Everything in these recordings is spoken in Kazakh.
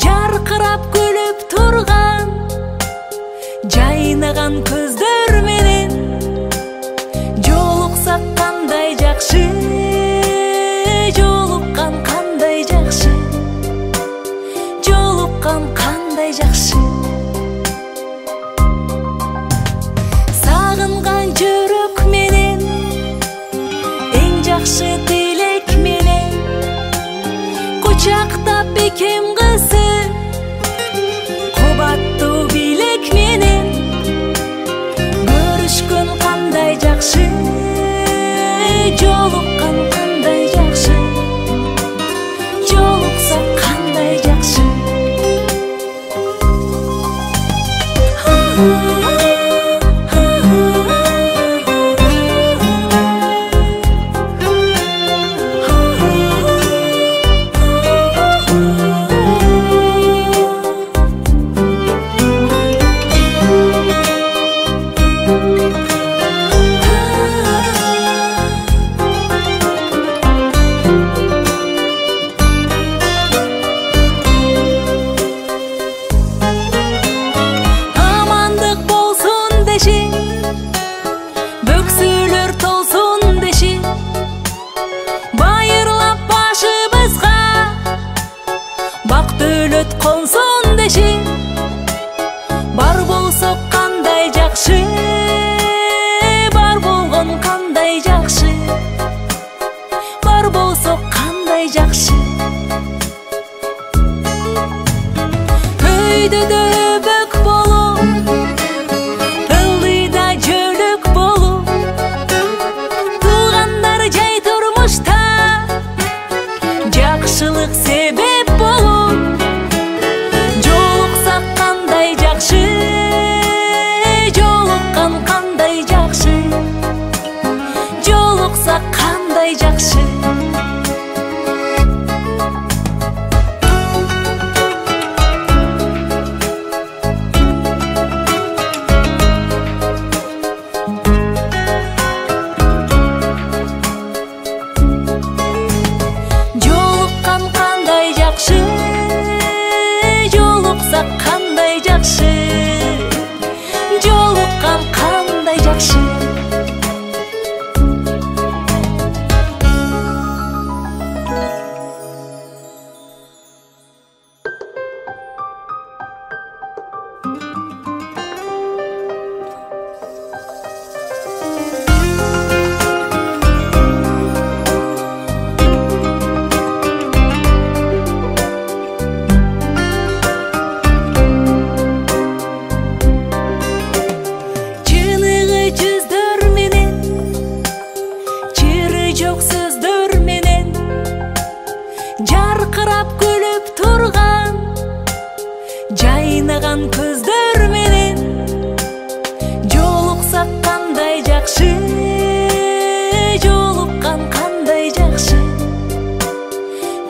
Жарқырап күліп тұрған жайнаған көздөр менен жолықсақ қандай жақсы, жолыққан қандай жақсы, жолыққан қандай жақсы. Сағынған жүрек менен ең жақсы тілек менен құшақтап бекем қызы қобаттуу билек менен көрүшкөн кандай жакшы, жолуккан кандай жакшы, жолукса кандай жакшы. Бөксөлөр толсун деши, байырлап башыбызга бак дөөлөт консун деши, бар болсо кандай жакшы, бар болгон кандай жакшы, бар болсо кандай жакшы. Өйдөдө бөк болуп, ылдыйда жөлөк болуп, туугандар жай турмушта жакшылык себеп болуп, жолуксак кандай жакшы, жолуккан кандай жакшы, жолуксак кандай жакшы. Жолукса кандай жакшы, жолуккан кандай жакшы. Жарқырап күліп тұрған жайнаған көздөр менен жолуксак кандай жакшы, жолуккан кандай жакшы,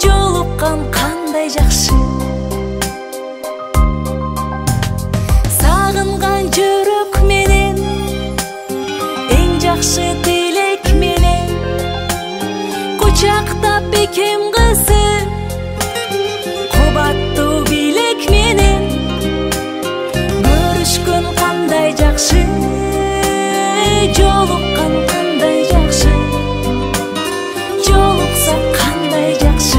жолуккан кандай жакшы. Сагынган жүрөк менен эң жакшы тилек менен кучактап бекем кызы кубаттуу билек менен көрүшкөн кандай жакшы, жолуккан кандай жакшы, жолукса кандай жакшы.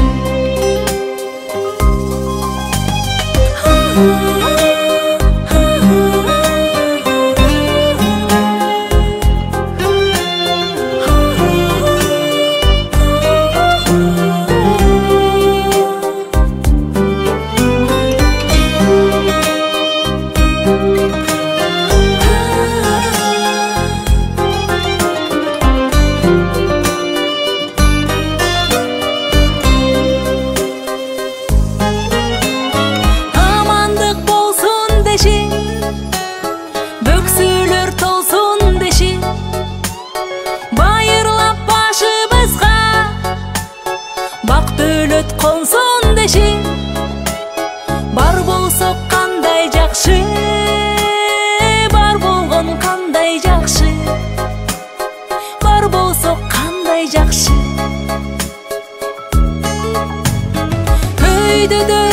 Бөксөлөр жандешим бар болсо кандай жакшы, бар болгон кандай жакшы, бар болсо кандай жакшы. Өйдөдө